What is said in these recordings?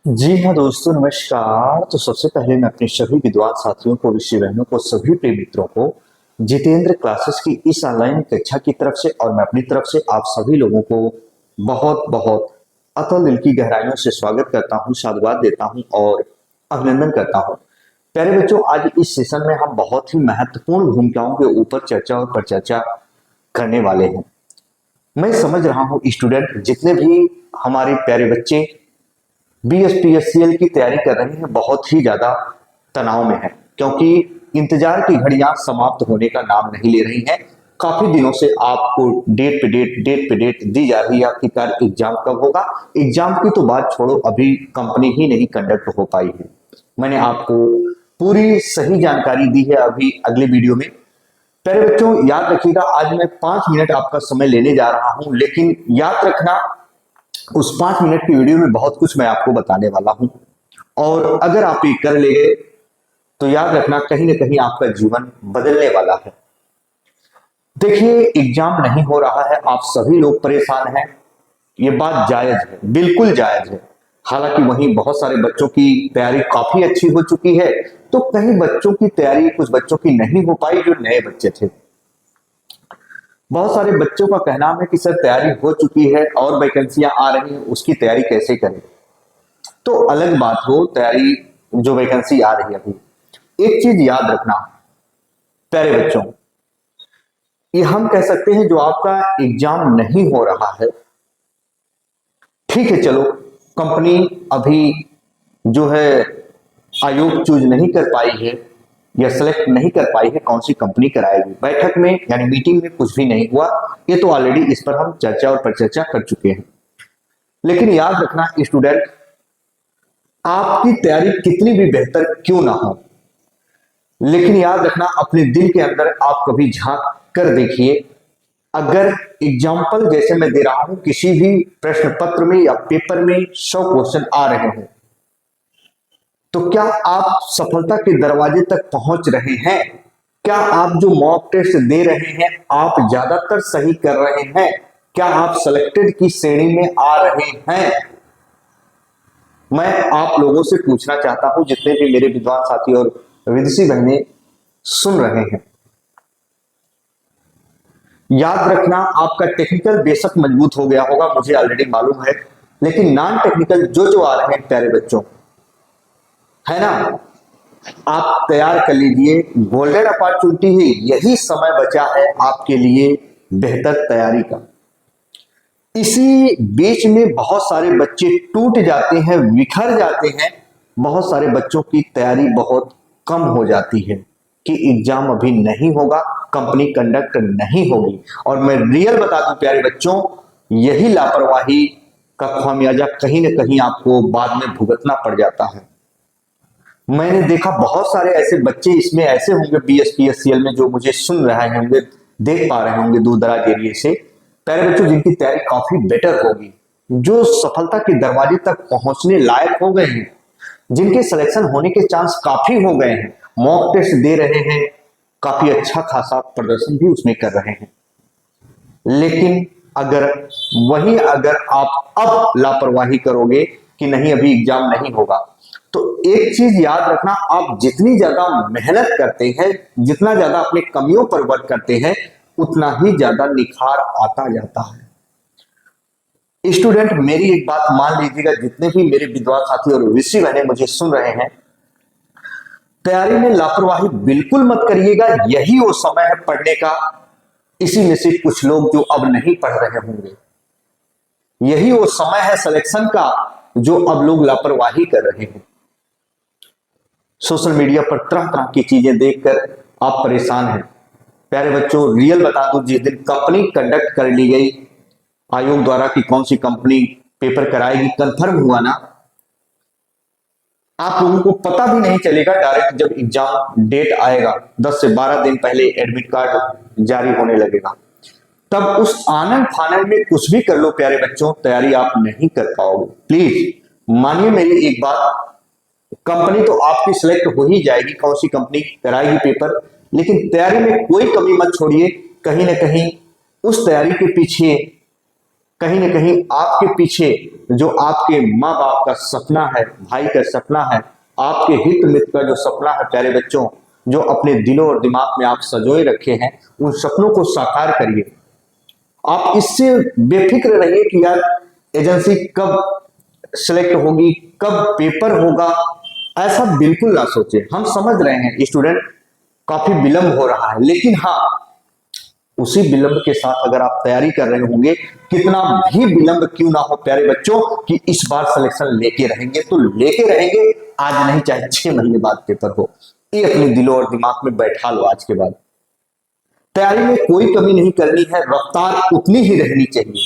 जी हाँ दोस्तों, नमस्कार। तो सबसे पहले मैं अपने सभी विद्वान साथियों को, ऋषि बहनों को, सभी प्रिय मित्रों को जितेंद्र क्लासेस की इस ऑनलाइन कक्षा की तरफ से और मैं अपनी तरफ से आप सभी लोगों को बहुत बहुत अतल दिल की गहराइयों से स्वागत करता हूँ, साधुवाद देता हूँ और अभिनंदन करता हूँ। प्यारे बच्चों, आज इस सेशन में हम बहुत ही महत्वपूर्ण भूमिकाओं के ऊपर चर्चा और परिचर्चा करने वाले हैं। मैं समझ रहा हूँ स्टूडेंट जितने भी हमारे प्यारे बच्चे बीएसपीएससीएल की तैयारी कर रहे हैं बहुत ही ज्यादा तनाव में है, क्योंकि इंतजार की घड़ियां समाप्त होने का नाम नहीं ले रही हैं। काफी दिनों से आपको डेट पे डेट दी जा रही है, आखिरकार एग्जाम कब होगा। एग्जाम की तो बात छोड़ो, अभी कंपनी ही नहीं कंडक्ट हो पाई है। मैंने आपको पूरी सही जानकारी दी है अभी अगले वीडियो में। प्यारे बच्चों, याद रखिएगा, आज मैं 5 मिनट आपका समय लेने जा रहा हूं, लेकिन याद रखना उस 5 मिनट की वीडियो में बहुत कुछ मैं आपको बताने वाला हूं। और अगर आप ये कर ले गए तो याद रखना कहीं ना कहीं आपका जीवन बदलने वाला है। देखिए, एग्जाम नहीं हो रहा है, आप सभी लोग परेशान हैं, ये बात जायज है, बिल्कुल जायज है। हालांकि वहीं बहुत सारे बच्चों की तैयारी काफी अच्छी हो चुकी है, तो कई बच्चों की तैयारी कुछ बच्चों की नहीं हो पाई जो नए बच्चे थे। बहुत सारे बच्चों का कहना है कि सर तैयारी हो चुकी है और वैकेंसियां आ रही हैं, उसकी तैयारी कैसे करें। तो अलग बात हो, तैयारी जो वैकेंसी आ रही है अभी, एक चीज याद रखना प्यारे बच्चों, ये हम कह सकते हैं जो आपका एग्जाम नहीं हो रहा है, ठीक है, चलो कंपनी अभी जो है आयोग चूज नहीं कर पाई है या सिलेक्ट नहीं कर पाई है कौन सी कंपनी कराएगी। बैठक में यानी मीटिंग में कुछ भी नहीं हुआ, ये तो ऑलरेडी इस पर हम चर्चा और परिचर्चा कर चुके हैं। लेकिन याद रखना स्टूडेंट, आपकी तैयारी कितनी भी बेहतर क्यों ना हो, लेकिन याद रखना अपने दिल के अंदर आप कभी झांक कर देखिए। अगर एग्जाम्पल जैसे मैं दे रहा हूं, किसी भी प्रश्न पत्र में या पेपर में 100 क्वेश्चन आ रहे हैं, तो क्या आप सफलता के दरवाजे तक पहुंच रहे हैं? क्या आप जो मॉक टेस्ट दे रहे हैं आप ज्यादातर सही कर रहे हैं? क्या आप सिलेक्टेड की श्रेणी में आ रहे हैं? मैं आप लोगों से पूछना चाहता हूं, जितने भी मेरे विद्वान साथी और विदेशी बहनें सुन रहे हैं, याद रखना आपका टेक्निकल बेशक मजबूत हो गया होगा, मुझे ऑलरेडी मालूम है, लेकिन नॉन टेक्निकल जो आ रहे हैं प्यारे बच्चों, है ना, आप तैयार कर लीजिए। गोल्डन अपॉर्चुनिटी है, यही समय बचा है आपके लिए बेहतर तैयारी का। इसी बीच में बहुत सारे बच्चे टूट जाते हैं, बिखर जाते हैं, बहुत सारे बच्चों की तैयारी बहुत कम हो जाती है कि एग्जाम अभी नहीं होगा, कंपनी कंडक्ट नहीं होगी। और मैं रियल बता दूं प्यारे बच्चों, यही लापरवाही का खामियाजा कहीं ना कहीं आपको बाद में भुगतना पड़ जाता है। मैंने देखा बहुत सारे ऐसे बच्चे इसमें ऐसे होंगे बीएसपीएससीएल में जो मुझे सुन रहे होंगे, देख पा रहे होंगे दूर दराज एरिया से, प्यारे बच्चों, जिनकी तैयारी काफी बेटर होगी, जो सफलता के दरवाजे तक पहुंचने लायक हो गए हैं, जिनके सिलेक्शन होने के चांस काफी हो गए हैं, मॉक टेस्ट दे रहे हैं, काफी अच्छा खासा प्रदर्शन भी उसमें कर रहे हैं। लेकिन अगर आप अब लापरवाही करोगे कि नहीं अभी एग्जाम नहीं होगा, तो एक चीज याद रखना, आप जितनी ज्यादा मेहनत करते हैं, जितना ज्यादा अपने कमियों पर वर्क करते हैं, उतना ही ज्यादा निखार आता जाता है। स्टूडेंट, मेरी एक बात मान लीजिएगा, जितने भी मेरे विद्वान साथी और ऋषि बहने मुझे सुन रहे हैं, तैयारी में लापरवाही बिल्कुल मत करिएगा, यही वो समय है पढ़ने का। इसी में से कुछ लोग जो अब नहीं पढ़ रहे होंगे, यही वो समय है सिलेक्शन का जो अब लोग लापरवाही कर रहे हैं। सोशल मीडिया पर तरह तरह की चीजें देखकर आप परेशान हैं। प्यारे बच्चों, रियल बता दूं, जिस दिन कंपनी कंडक्ट कर ली गई आयोग द्वारा कि कौन सी कंपनी पेपर कराएगी, कंफर्म हुआ ना, आप लोगों को पता भी नहीं चलेगा। डायरेक्ट जब एग्जाम डेट आएगा 10 से 12 दिन पहले एडमिट कार्ड जारी होने लगेगा, तब उस आनंद फानंद में कुछ भी कर लो प्यारे बच्चों, तैयारी आप नहीं कर पाओगे। प्लीज मानिए मेरी एक बात, कंपनी तो आपकी सिलेक्ट हो ही जाएगी, कौन सी कंपनी कराएगी पेपर, लेकिन तैयारी में कोई कमी मत छोड़िए। कहीं ना कहीं उस तैयारी के पीछे कहीं ना कहीं आपके पीछे जो आपके माँ बाप का सपना है, भाई का सपना है, आपके हित मित्र का जो सपना है प्यारे बच्चों, जो अपने दिलों और दिमाग में आप संजोए रखे हैं, उन सपनों को साकार करिए। आप इससे बेफिक्र रहिए कि यार एजेंसी कब सिलेक्ट होगी, कब पेपर होगा, ऐसा बिल्कुल ना सोचे। हम समझ रहे हैं स्टूडेंट काफी विलंब हो रहा है, लेकिन हाँ, उसी विलंब के साथ अगर आप तैयारी कर रहे होंगे, कितना भी विलंब क्यों ना हो प्यारे बच्चों, कि इस बार सिलेक्शन लेके रहेंगे तो लेके रहेंगे, आज नहीं चाहे 6 महीने बाद पेपर हो। ये अपने दिलों और दिमाग में बैठा लो। आज के बाद तैयारी में कोई कमी नहीं करनी है, रफ्तार उतनी ही रहनी चाहिए।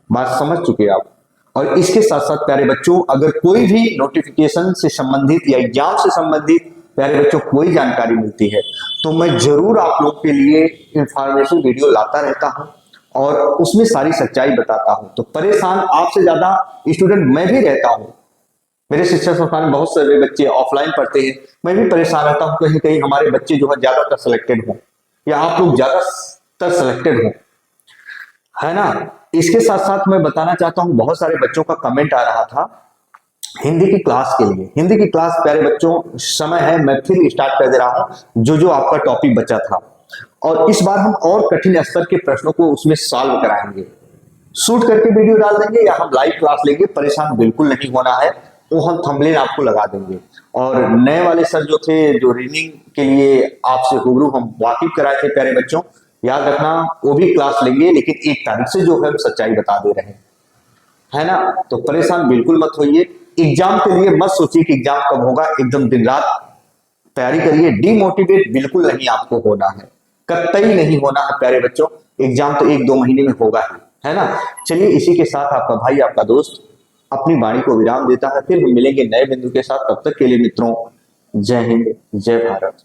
बात समझ चुके आप। और इसके साथ साथ प्यारे बच्चों, अगर कोई भी नोटिफिकेशन से संबंधित या एग्जाम से संबंधित प्यारे बच्चों कोई जानकारी मिलती है, तो मैं जरूर आप लोग के लिए इंफॉर्मेशन वीडियो लाता रहता हूं और उसमें सारी सच्चाई बताता हूं। तो परेशान आपसे ज्यादा स्टूडेंट मैं भी रहता हूं। मेरे शिक्षा संस्थान में बहुत सारे बच्चे ऑफलाइन पढ़ते हैं, मैं भी परेशान रहता हूं कहीं कहीं हमारे बच्चे जो है ज्यादातर सिलेक्टेड हो या आप लोग ज्यादातर सिलेक्टेड हो, है ना। इसके साथ साथ मैं बताना चाहता हूं, बहुत सारे बच्चों का कमेंट आ रहा था हिंदी की क्लास के लिए। हिंदी की क्लास प्यारे बच्चों समय है, मैं फिर स्टार्ट कर दे रहा हूं जो जो आपका टॉपिक बचा था, और इस बार हम और कठिन स्तर के प्रश्नों को उसमें सॉल्व कराएंगे। शूट करके वीडियो डाल देंगे या हम लाइव क्लास लेंगे, परेशान बिल्कुल नहीं होना है। वो हम थंबनेल आपको लगा देंगे। और नए वाले सर जो थे, जो रीडिंग के लिए आपसे रूबरू हम वाकिफ कराए थे प्यारे बच्चों, याद रखना वो भी क्लास लेंगे, लेकिन 1 तारीख से जो है हम सच्चाई बता दे रहे हैं, है ना। तो परेशान बिल्कुल मत होइए। एग्जाम के लिए मत सोचिए कि एग्जाम कब होगा, एकदम दिन रात तैयारी करिए। डिमोटिवेट बिल्कुल नहीं आपको होना है, कतई नहीं होना है प्यारे बच्चों। एग्जाम तो 1-2 महीने में होगा ही, है ना। चलिए, इसी के साथ आपका भाई, आपका दोस्त अपनी वाणी को विराम देता है। फिर हम मिलेंगे नए बिंदु के साथ। तब तक के लिए मित्रों, जय हिंद, जय भारत।